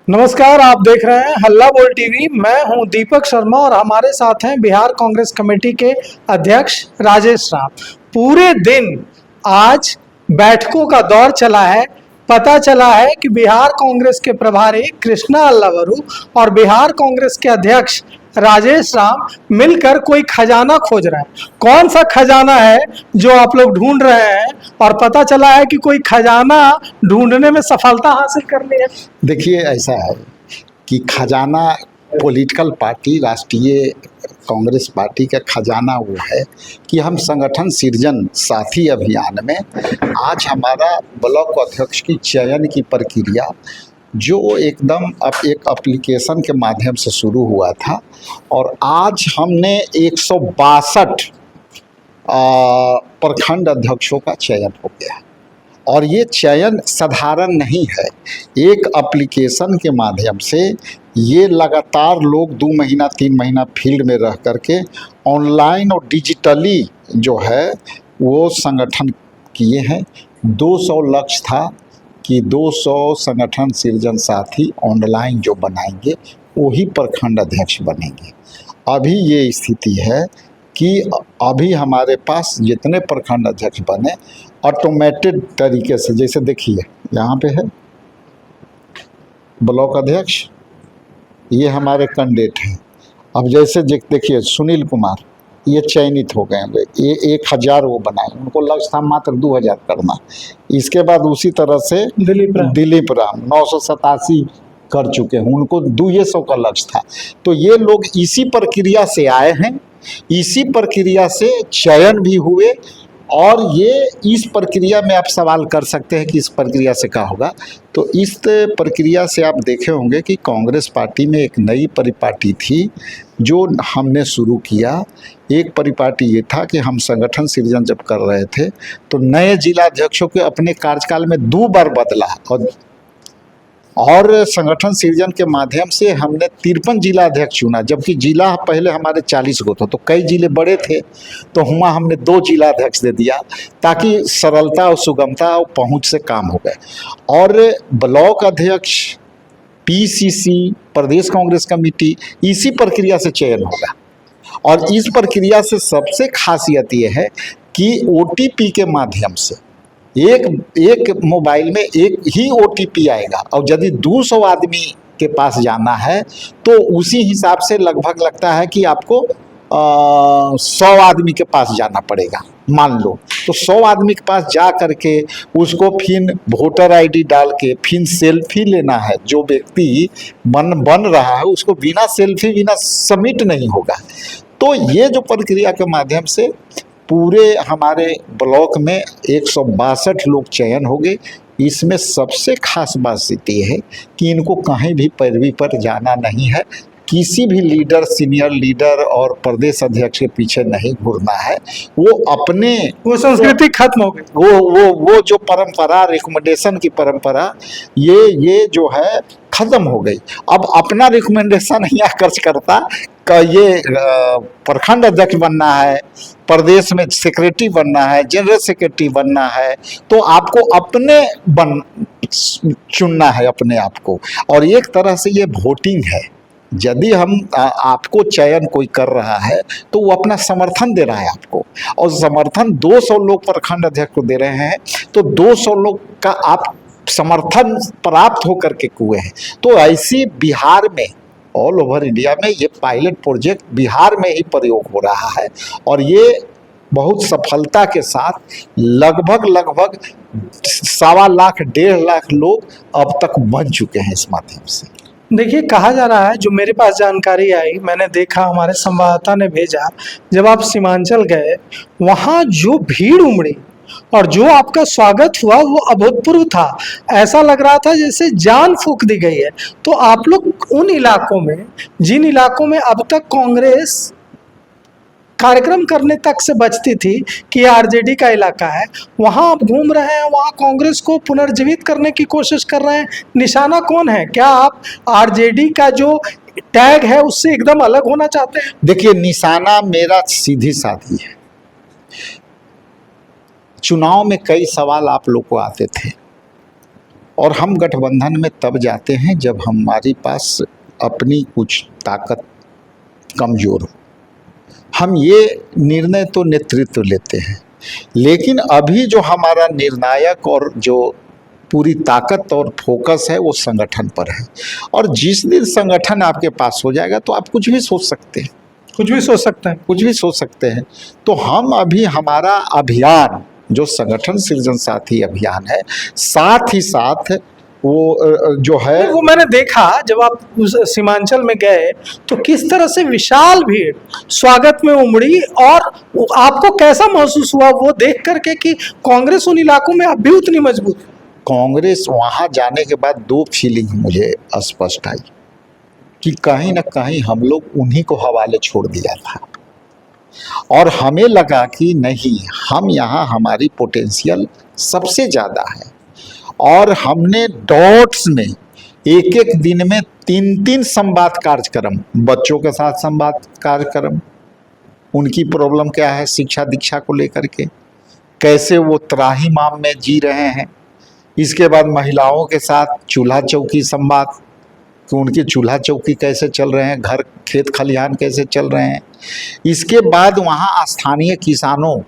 नमस्कार, आप देख रहे हैं हल्ला बोल टीवी। मैं हूं दीपक शर्मा और हमारे साथ हैं बिहार कांग्रेस कमेटी के अध्यक्ष राजेश राम। पूरे दिन आज बैठकों का दौर चला है। पता चला है कि बिहार कांग्रेस के प्रभारी कृष्णा अल्लावरू और बिहार कांग्रेस के अध्यक्ष राजेश राम मिलकर कोई खजाना खोज रहे हैं। कौन सा खजाना है जो आप लोग ढूंढ रहे हैं? और पता चला है कि कोई खजाना ढूंढने में सफलता हासिल करनी है। देखिए, ऐसा है कि खजाना पॉलिटिकल पार्टी राष्ट्रीय कांग्रेस पार्टी का खजाना वो है कि हम संगठन सृजन साथी अभियान में आज हमारा ब्लॉक अध्यक्ष की चयन की प्रक्रिया जो एकदम एक एप्लीकेशन के माध्यम से शुरू हुआ था और आज हमने 162 प्रखंड अध्यक्षों का चयन हो गया। और ये चयन साधारण नहीं है। एक एप्लीकेशन के माध्यम से ये लगातार लोग 2 महीना 3 महीना फील्ड में रह करके ऑनलाइन और डिजिटली जो है वो संगठन किए हैं। 200 लक्ष्य था कि 200 संगठन सृजन साथी ऑनलाइन जो बनाएंगे वही प्रखंड अध्यक्ष बनेंगे। अभी ये स्थिति है कि अभी हमारे पास जितने प्रखंड अध्यक्ष बने ऑटोमेटेड तरीके से, जैसे देखिए यहाँ पे है ब्लॉक अध्यक्ष, ये हमारे कैंडिडेट हैं। अब जैसे देखिए सुनील कुमार ये चयनित हो गए होंगे, ये 1000 वो बनाए, उनको लक्ष्य था मात्र 2000 करना। इसके बाद उसी तरह से दिलीप राम 987 कर चुके हैं, उनको 200 का लक्ष्य था। तो ये लोग इसी प्रक्रिया से आए हैं, इसी प्रक्रिया से चयन भी हुए। और ये इस प्रक्रिया में आप सवाल कर सकते हैं कि इस प्रक्रिया से क्या होगा। तो इस प्रक्रिया से आप देखे होंगे कि कांग्रेस पार्टी में एक नई परिपाटी थी जो हमने शुरू किया। एक परिपाटी ये था कि हम संगठन सृजन जब कर रहे थे तो नए जिला अध्यक्षों के अपने कार्यकाल में 2 बार बदला और संगठन सृजन के माध्यम से हमने 53 जिला अध्यक्ष चुना, जबकि जिला पहले हमारे 40 गो था। तो कई जिले बड़े थे तो हुआ हमने 2 जिला अध्यक्ष दे दिया ताकि सरलता और सुगमता और पहुंच से काम हो गए। और ब्लॉक अध्यक्ष, पीसीसी, प्रदेश कांग्रेस कमेटी, इसी प्रक्रिया से चयन होगा। और इस प्रक्रिया से सबसे खासियत ये है कि ओटीपी के माध्यम से एक मोबाइल में एक ही ओटीपी आएगा और यदि 200 आदमी के पास जाना है तो उसी हिसाब से लगभग लगता है कि आपको 100 आदमी के पास जाना पड़ेगा। मान लो तो 100 आदमी के पास जा करके उसको फिर वोटर आईडी डाल के फिर सेल्फी लेना है। जो व्यक्ति बन रहा है उसको बिना सेल्फी बिना सबमिट नहीं होगा। तो ये जो प्रक्रिया के माध्यम से पूरे हमारे ब्लॉक में 162 लोग चयन हो गए। इसमें सबसे खास बात ये है कि इनको कहीं भी पैरवी पर जाना नहीं है, किसी भी लीडर, सीनियर लीडर और प्रदेश अध्यक्ष के पीछे नहीं घूरना है। वो अपने वो संस्कृति खत्म हो गई। वो जो परंपरा, रिकमेंडेशन की परंपरा ये जो है खत्म हो गई। अब अपना रिकमेंडेशन यहाँ खर्च करता का ये प्रखंड अध्यक्ष बनना है, प्रदेश में सेक्रेटरी बनना है, जनरल सेक्रेटरी बनना है, तो आपको अपने चुनना है अपने आप को। और एक तरह से ये वोटिंग है। यदि हम आपको चयन कोई कर रहा है तो वो अपना समर्थन दे रहा है आपको, और समर्थन 200 लोग प्रखंड अध्यक्ष को दे रहे हैं तो 200 लोग का आप समर्थन प्राप्त होकर के हुए हैं। तो ऐसी बिहार में, ऑल ओवर इंडिया में ये पायलट प्रोजेक्ट बिहार में ही प्रयोग हो रहा है और ये बहुत सफलता के साथ लगभग 1.25 लाख 1.5 लाख लोग अब तक बन चुके हैं इस माध्यम से। देखिए, कहा जा रहा है, जो मेरे पास जानकारी आई, मैंने देखा, हमारे संवाददाता ने भेजा, जब आप सीमांचल गए वहाँ जो भीड़ उमड़ी और जो आपका स्वागत हुआ वो अभूतपूर्व था। ऐसा लग रहा था जैसे जान फूंक दी गई है। तो आप लोग उन इलाकों में, जिन इलाकों में अब तक कांग्रेस कार्यक्रम करने तक से बचती थी कि आरजेडी का इलाका है, वहां आप घूम रहे हैं, वहां कांग्रेस को पुनर्जीवित करने की कोशिश कर रहे हैं। निशाना कौन है? क्या आप आरजेडी का जो टैग है उससे एकदम अलग होना चाहते हैं? देखिए, निशाना मेरा सीधी साधी है। चुनाव में कई सवाल आप लोग को आते थे और हम गठबंधन में तब जाते हैं जब हमारे पास अपनी कुछ ताकत कमज़ोर हो। हम ये निर्णय तो नेतृत्व लेते हैं, लेकिन अभी जो हमारा निर्णायक और जो पूरी ताकत और फोकस है वो संगठन पर है। और जिस दिन संगठन आपके पास हो जाएगा तो आप कुछ भी सोच सकते हैं, कुछ भी सोच सकते हैं। कुछ भी सोच सकते हैं। तो हम अभी हमारा अभियान जो संगठन सृजन साथी अभियान है, साथ ही साथ वो जो है वो मैंने देखा जब आप उस सीमांचल में गए तो किस तरह से विशाल भीड़ स्वागत में उमड़ी, और आपको कैसा महसूस हुआ वो देख करके कि कांग्रेस उन इलाकों में अब भी उतनी मजबूत है? कांग्रेस वहाँ जाने के बाद दो फीलिंग मुझे स्पष्ट आई कि कहीं ना कहीं हम लोग उन्हीं को हवाले छोड़ दिया था, और हमें लगा कि नहीं, हम यहाँ हमारी पोटेंशियल सबसे ज़्यादा है। और हमने डॉट्स में एक एक दिन में 3-3 संवाद कार्यक्रम, बच्चों के साथ संवाद कार्यक्रम, उनकी प्रॉब्लम क्या है शिक्षा दीक्षा को लेकर के, कैसे वो त्राहिमाम में जी रहे हैं। इसके बाद महिलाओं के साथ चूल्हा चौकी संवाद, कि उनके चूल्हा चौकी कैसे चल रहे हैं, घर खेत खलिहान कैसे चल रहे हैं। इसके बाद वहाँ स्थानीय किसानों,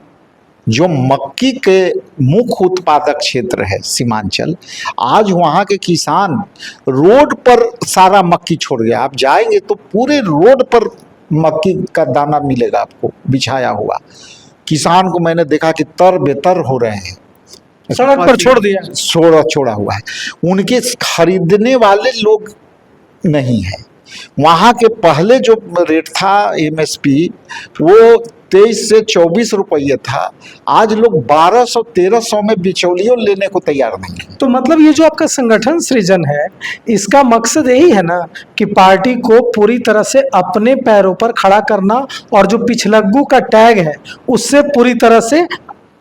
जो मक्की के मुख्य उत्पादक क्षेत्र है सीमांचल, आज वहाँ के किसान रोड पर सारा मक्की छोड़ गया। आप जाएंगे तो पूरे रोड पर मक्की का दाना मिलेगा आपको बिछाया हुआ। किसान को मैंने देखा कि तर बेतर हो रहे हैं, सड़क पर छोड़ दिया, छोड़ा हुआ है। उनके खरीदने वाले लोग नहीं है। वहाँ के पहले जो रेट था एमएसपी वो 23 से 24 रुपये था, आज लोग 1200-1300 में बिचौलियों लेने को तैयार नहीं है। तो मतलब ये जो आपका संगठन सृजन है, इसका मकसद यही है ना कि पार्टी को पूरी तरह से अपने पैरों पर खड़ा करना, और जो पिछलग्गू का टैग है उससे पूरी तरह से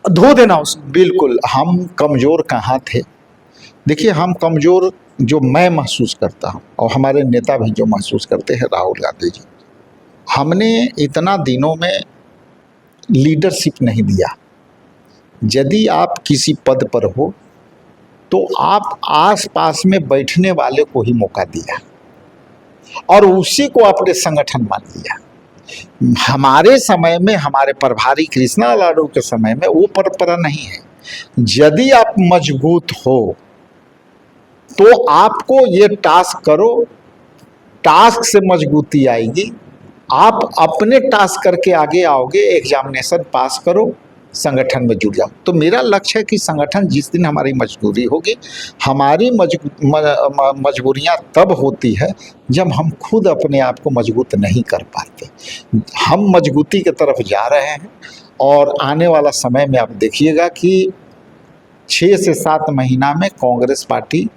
धो देना उसको। बिल्कुल। हम कमज़ोर कहाँ थे? देखिए, हम कमज़ोर जो मैं महसूस करता हूँ और हमारे नेता भी जो महसूस करते हैं, राहुल गांधी जी, हमने इतना दिनों में लीडरशिप नहीं दिया। यदि आप किसी पद पर हो तो आप आसपास में बैठने वाले को ही मौका दिया और उसी को अपने संगठन मान लिया। हमारे समय में, हमारे प्रभारी कृष्णा लाडू के समय में वो परंपरा नहीं है। यदि आप मजबूत हो तो आपको ये टास्क करो, टास्क से मजबूती आएगी। आप अपने टास्क करके आगे आओगे, एग्जामिनेशन पास करो, संगठन में जुड़ जाओ। तो मेरा लक्ष्य है कि संगठन जिस दिन हमारी मजबूरी होगी, हमारी मजबूरियां तब होती है जब हम खुद अपने आप को मजबूत नहीं कर पाते। हम मजबूती की तरफ जा रहे हैं और आने वाला समय में आप देखिएगा कि 6 से 7 महीना में कांग्रेस पार्टी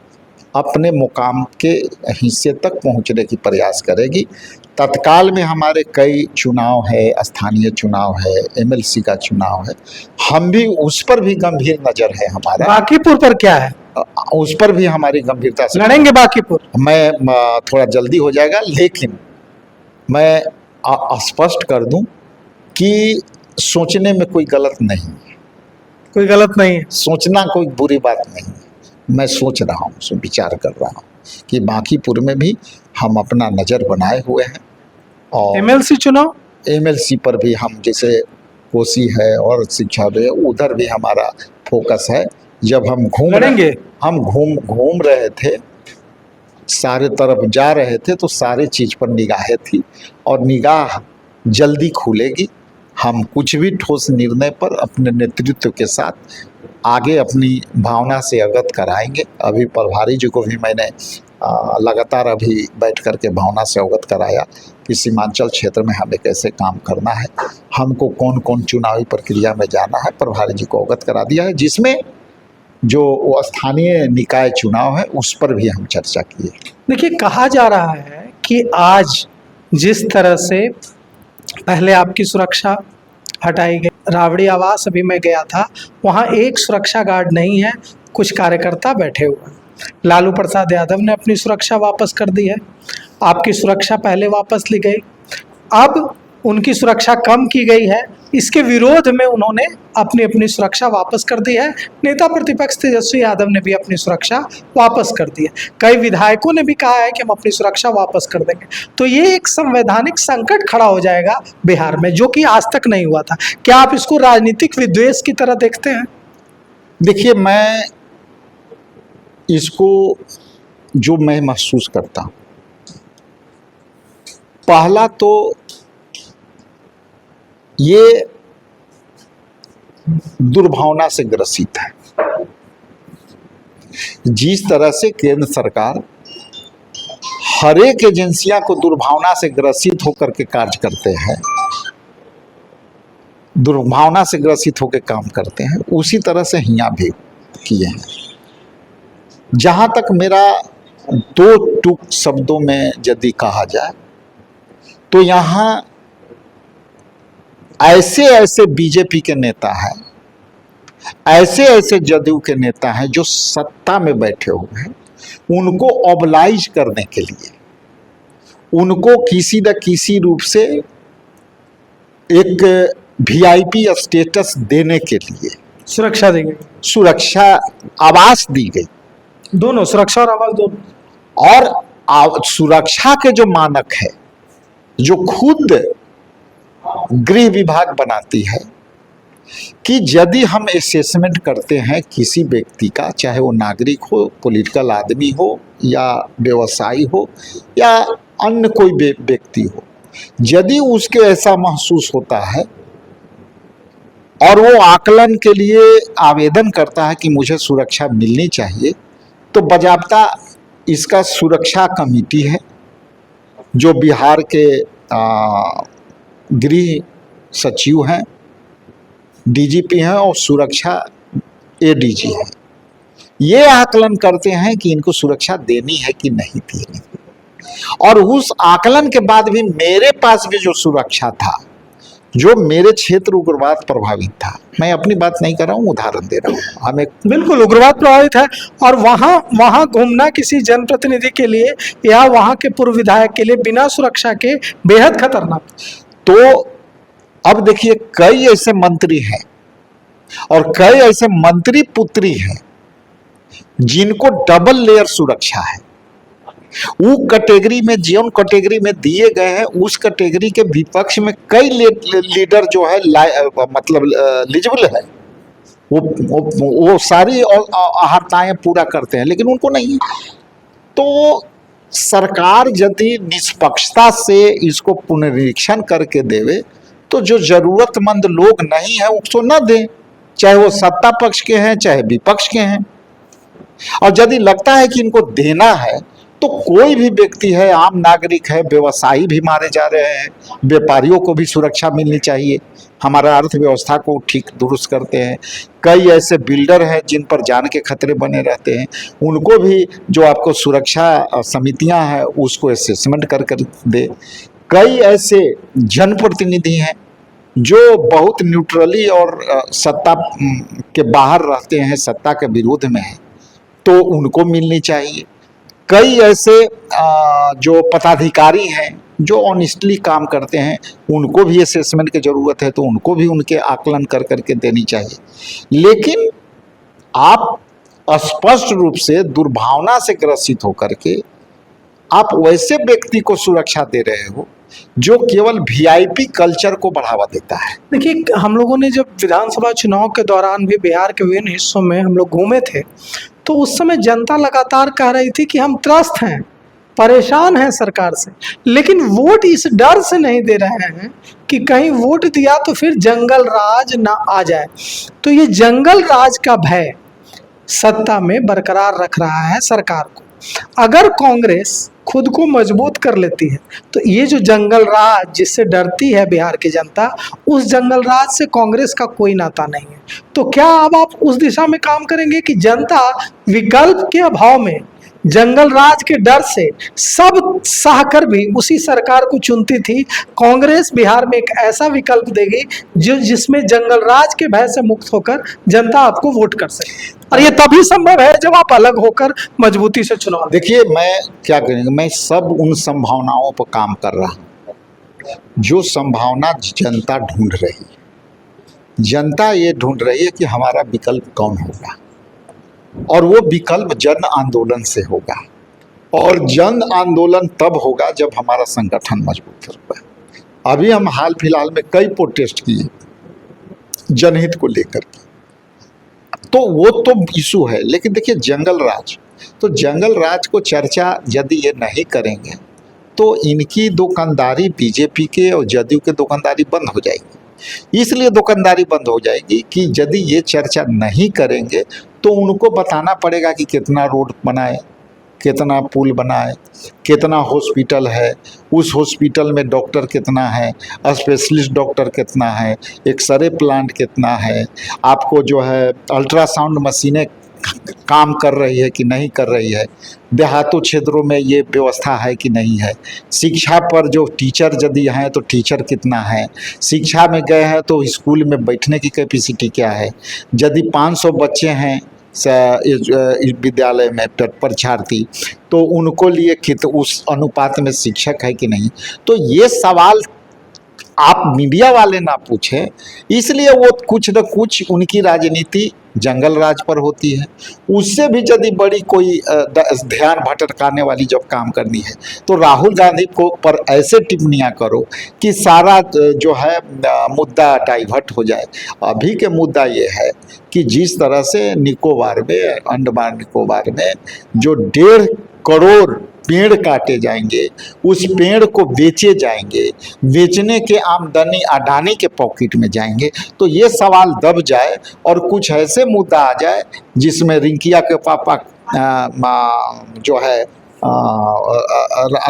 अपने मुकाम के हिस्से तक पहुंचने की प्रयास करेगी। तत्काल में हमारे कई चुनाव है, स्थानीय चुनाव है, एमएलसी का चुनाव है, हम भी उस पर भी गंभीर नज़र है हमारा। बांकीपुर पर क्या है? उस पर भी हमारी गंभीरता से लड़ेंगे बांकीपुर। मैं थोड़ा जल्दी हो जाएगा, लेकिन मैं स्पष्ट कर दूं कि सोचने में कोई गलत नहीं है। कोई गलत नहीं है, सोचना कोई बुरी बात नहीं है। मैं सोच रहा हूँ, विचार कर रहा हूँ कि बांकीपुर में भी हम अपना नज़र बनाए हुए हैं। और एमएलसी चुनाव, एमएलसी पर भी हम, जैसे कोसी है और शिक्षा है, उधर भी हमारा फोकस है। जब हम घूम रहे थे, सारे तरफ जा रहे थे, तो सारी चीज़ पर निगाहें थी और निगाह जल्दी खुलेगी। हम कुछ भी ठोस निर्णय पर अपने नेतृत्व के साथ आगे अपनी भावना से अवगत कराएंगे। अभी प्रभारी जी को भी मैंने लगातार अभी बैठ कर के भावना से अवगत कराया कि सीमांचल क्षेत्र में हमें कैसे काम करना है, हमको कौन कौन चुनावी प्रक्रिया में जाना है, प्रभारी जी को अवगत करा दिया है। जिसमें जो वो स्थानीय निकाय चुनाव है उस पर भी हम चर्चा किए। देखिए, कहा जा रहा है कि आज जिस तरह से पहले आपकी सुरक्षा हटाई गई, राबड़ी आवास अभी मैं गया था, वहाँ एक सुरक्षा गार्ड नहीं है, कुछ कार्यकर्ता बैठे हुए हैं। लालू प्रसाद यादव ने अपनी सुरक्षा वापस कर दी है, आपकी सुरक्षा पहले वापस ली गई। अब उनकी सुरक्षा कम की गई है, इसके विरोध में उन्होंने अपनी अपनी सुरक्षा वापस कर दी है। नेता प्रतिपक्ष तेजस्वी यादव ने भी अपनी सुरक्षा वापस कर दी है। कई विधायकों ने भी कहा है कि हम अपनी सुरक्षा वापस कर देंगे। तो ये एक संवैधानिक संकट खड़ा हो जाएगा बिहार में, जो कि आज तक नहीं हुआ था। क्या आप इसको राजनीतिक विद्वेष की तरह देखते हैं? देखिए, मैं इसको जो मैं महसूस करता हूँ, पहला तो ये दुर्भावना से ग्रसित है। जिस तरह से केंद्र सरकार हर एक एजेंसियां को दुर्भावना से ग्रसित होकर के कार्य करते हैं, दुर्भावना से ग्रसित होकर काम करते हैं, उसी तरह से यहाँ भी किए हैं। जहां तक मेरा दो टूक शब्दों में यदि कहा जाए तो यहाँ ऐसे ऐसे बीजेपी के नेता हैं, ऐसे ऐसे जदयू के नेता हैं जो सत्ता में बैठे हुए हैं, उनको ऑबलाइज करने के लिए, उनको किसी न किसी रूप से एक वीआईपी स्टेटस देने के लिए सुरक्षा दी गई, सुरक्षा आवास दी गई। दोनों सुरक्षा और आवास दोनों। और सुरक्षा के जो मानक है, जो खुद गृह विभाग बनाती है कि यदि हम असेसमेंट करते हैं किसी व्यक्ति का, चाहे वो नागरिक हो, पॉलिटिकल आदमी हो, या व्यवसायी हो, या अन्य कोई व्यक्ति हो, यदि उसके ऐसा महसूस होता है और वो आकलन के लिए आवेदन करता है कि मुझे सुरक्षा मिलनी चाहिए, तो बाज़ाब्ता इसका सुरक्षा कमेटी है जो बिहार के गृह सचिव हैं, डीजीपी हैं और सुरक्षा एडीजी है। ये आकलन करते हैं कि इनको सुरक्षा देनी है कि नहीं देनी। और उस आकलन के बाद भी मेरे पास भी जो सुरक्षा था, जो मेरे क्षेत्र उग्रवाद प्रभावित था, मैं अपनी बात नहीं कर रहा हूँ, उदाहरण दे रहा हूँ, हमें बिल्कुल उग्रवाद प्रभावित है, और वहां घूमना किसी जनप्रतिनिधि के लिए या वहां के पूर्व विधायक के लिए बिना सुरक्षा के बेहद खतरनाक। तो अब देखिए, कई ऐसे मंत्री हैं और कई ऐसे मंत्री पुत्री हैं जिनको डबल लेयर सुरक्षा है। वो कैटेगरी में, जिन कैटेगरी में दिए गए हैं, उस कैटेगरी के विपक्ष में कई लीडर जो है मतलब एलिजिबल है, वो सारी अहर्ताएं पूरा करते हैं, लेकिन उनको नहीं। तो सरकार यदि निष्पक्षता से इसको पुनरीक्षण करके देवे तो जो जरूरतमंद लोग नहीं है उसको न दें, चाहे वो सत्ता पक्ष के हैं चाहे विपक्ष के हैं। और यदि लगता है कि इनको देना है तो कोई भी व्यक्ति है, आम नागरिक है, व्यवसायी भी मारे जा रहे हैं, व्यापारियों को भी सुरक्षा मिलनी चाहिए, हमारा अर्थव्यवस्था को ठीक दुरुस्त करते हैं। कई ऐसे बिल्डर हैं जिन पर जान के खतरे बने रहते हैं, उनको भी जो आपको सुरक्षा समितियां हैं उसको असेसमेंट कर दे। कई ऐसे जनप्रतिनिधि हैं जो बहुत न्यूट्रली और सत्ता के बाहर रहते हैं, सत्ता के विरोध में हैं, तो उनको मिलनी चाहिए। कई ऐसे जो पदाधिकारी हैं जो ऑनेस्टली काम करते हैं, उनको भी असेसमेंट की ज़रूरत है, तो उनको भी उनके आकलन कर करके देनी चाहिए। लेकिन आप स्पष्ट रूप से दुर्भावना से ग्रसित होकर के आप वैसे व्यक्ति को सुरक्षा दे रहे हो जो केवल वीआईपी कल्चर को बढ़ावा देता है। देखिए, हम लोगों ने जब विधानसभा चुनाव के दौरान भी बिहार के विभिन्न हिस्सों में हम लोग घूमे थे, तो उस समय जनता लगातार कह रही थी कि हम त्रस्त हैं, परेशान हैं सरकार से, लेकिन वोट इस डर से नहीं दे रहे हैं कि कहीं वोट दिया तो फिर जंगल राज ना आ जाए। तो ये जंगल राज का भय सत्ता में बरकरार रख रहा है सरकार को। अगर कांग्रेस खुद को मजबूत कर लेती है तो ये जो जंगल राज जिससे डरती है बिहार की जनता, उस जंगल राज से कांग्रेस का कोई नाता नहीं है। तो क्या अब आप उस दिशा में काम करेंगे कि जनता विकल्प के अभाव में, जंगल राज के डर से सब सहकर भी उसी सरकार को चुनती थी, कांग्रेस बिहार में एक ऐसा विकल्प देगी जिसमें जंगल राज के भय से मुक्त होकर जनता आपको वोट कर सके, और ये तभी संभव है जब आप अलग होकर मजबूती से चुनाव। देखिए, मैं क्या करेंगे, मैं सब उन संभावनाओं पर काम कर रहा हूँ। जो संभावना जनता ढूंढ रही है, जनता ये ढूंढ रही है कि हमारा विकल्प कौन होगा, और वो विकल्प जन आंदोलन से होगा। और जन आंदोलन तब होगा जब हमारा संगठन मजबूत होगा। अभी हम हाल फिलहाल में कई प्रोटेस्ट किए जनहित को लेकर के, तो वो तो इशू है। लेकिन देखिए जंगल राज, तो जंगल राज को चर्चा यदि ये नहीं करेंगे तो इनकी दुकानदारी बीजेपी के और जदयू के दुकानदारी बंद हो जाएगी। इसलिए दुकानदारी बंद हो जाएगी कि यदि ये चर्चा नहीं करेंगे तो उनको बताना पड़ेगा कि कितना रोड बनाए, कितना पुल बनाए, कितना हॉस्पिटल है, उस हॉस्पिटल में डॉक्टर कितना है, स्पेशलिस्ट डॉक्टर कितना है, एक्सरे प्लांट कितना है, आपको जो है अल्ट्रासाउंड मशीनें काम कर रही है कि नहीं कर रही है, देहातों क्षेत्रों में ये व्यवस्था है कि नहीं है, शिक्षा पर जो टीचर यदि हैं तो टीचर कितना है, शिक्षा में गए हैं तो स्कूल में बैठने की कैपेसिटी क्या है, यदि 500 बच्चे हैं विद्यालय में परीक्षार्थी तो उनको लिए उस अनुपात में शिक्षक है कि नहीं। तो ये सवाल आप मीडिया वाले ना पूछें, इसलिए वो कुछ न कुछ उनकी राजनीति जंगल राज पर होती है। उससे भी यदि बड़ी कोई ध्यान भटकाने वाली जब काम करनी है तो राहुल गांधी को पर ऐसे टिप्पणियां करो कि सारा जो है मुद्दा डाइवर्ट हो जाए। अभी के मुद्दा ये है कि जिस तरह से निकोबार में, अंडमान निकोबार में जो 1.5 करोड़ पेड़ काटे जाएंगे, उस पेड़ को बेचे जाएंगे, बेचने के आमदनी अडानी के पॉकेट में जाएंगे, तो ये सवाल दब जाए और कुछ ऐसे मुद्दा आ जाए जिसमें रिंकिया के पापा जो है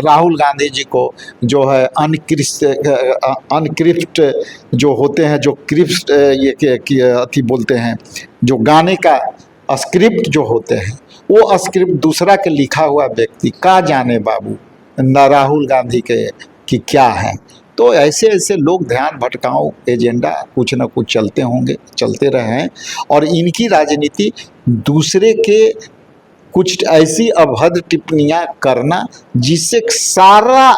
राहुल गांधी जी को जो है अनक्रिप्ट जो होते हैं, जो क्रिप्ट ये अथी बोलते हैं, जो गाने का स्क्रिप्ट जो होते हैं, वो स्क्रिप्ट दूसरा के लिखा हुआ व्यक्ति का जाने बाबू न राहुल गांधी के कि क्या है। तो ऐसे ऐसे लोग ध्यान भटकाओ एजेंडा कुछ न कुछ चलते होंगे, चलते रहे हैं, और इनकी राजनीति दूसरे के कुछ ऐसी अभद्र टिप्पणियां करना जिससे सारा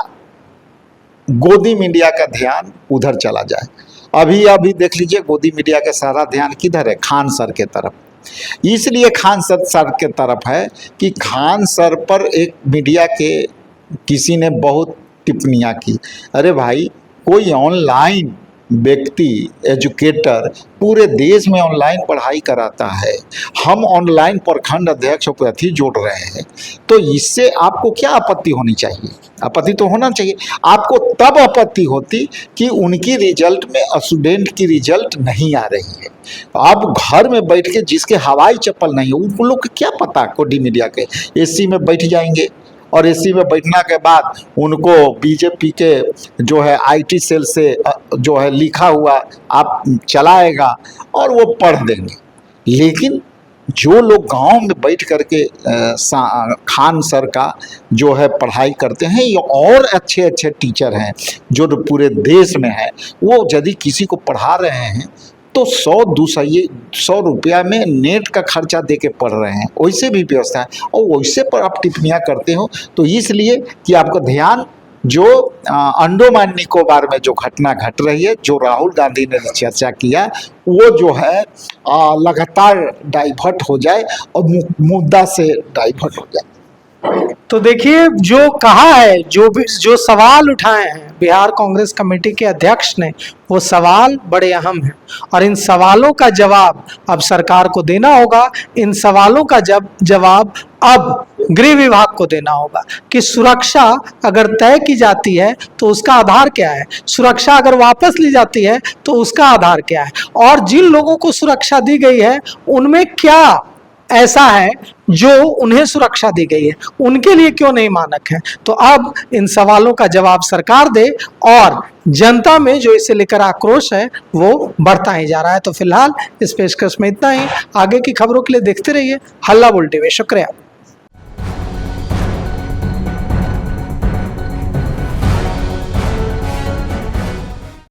गोदी मीडिया का ध्यान उधर चला जाए। अभी देख लीजिए गोदी मीडिया का सारा ध्यान किधर है, खान सर के तरफ। इसलिए खान सर के तरफ है कि खान सर पर एक मीडिया के किसी ने बहुत टिप्पणियां की। अरे भाई, कोई ऑनलाइन व्यक्ति एजुकेटर पूरे देश में ऑनलाइन पढ़ाई कराता है, हम ऑनलाइन प्रखंड अध्यक्ष उपलब्धि जोड़ रहे हैं, तो इससे आपको क्या आपत्ति होनी चाहिए? आपत्ति तो होना चाहिए। आपको तब आपत्ति होती कि उनकी रिजल्ट में स्टूडेंट की रिजल्ट नहीं आ रही है। आप घर में बैठ के जिसके हवाई चप्पल नहीं है, उन लोग को क्या पता? कोडी मीडिया के एसी में बैठ जाएंगे और एसी में बैठना के बाद उनको बीजेपी के जो है आईटी सेल से जो है लिखा हुआ आप चलाएगा और वो पढ़ देंगे। लेकिन जो लोग गांव में बैठ करके खान सर का जो है पढ़ाई करते हैं, ये और अच्छे अच्छे टीचर हैं जो पूरे देश में हैं, वो यदि किसी को पढ़ा रहे हैं तो 100 रुपया में नेट का खर्चा दे के पढ़ रहे हैं, वैसे भी व्यवस्था है, और वैसे पर आप टिप्पणियां करते हो। तो इसलिए कि आपका ध्यान जो अंडमान निकोबार में जो घटना घट रही है, जो राहुल गांधी ने चर्चा किया, वो जो है लगातार डाइवर्ट हो जाए और मुद्दा से डाइवर्ट हो जाए। तो देखिए, जो कहा है, जो सवाल उठाए हैं बिहार कांग्रेस कमेटी के अध्यक्ष ने, वो सवाल बड़े अहम हैं और इन सवालों का जवाब अब सरकार को देना होगा। इन सवालों का जवाब अब गृह विभाग को देना होगा कि सुरक्षा अगर तय की जाती है तो उसका आधार क्या है, सुरक्षा अगर वापस ली जाती है तो उसका आधार क्या है, और जिन लोगों को सुरक्षा दी गई है उनमें क्या ऐसा है जो उन्हें सुरक्षा दी गई है, उनके लिए क्यों नहीं मानक है। तो अब इन सवालों का जवाब सरकार दे, और जनता में जो इसे लेकर आक्रोश है वो बढ़ता ही जा रहा है। तो फिलहाल इस पेशकश में इतना ही। आगे की खबरों के लिए देखते रहिए हल्ला बोल टीवी। शुक्रिया।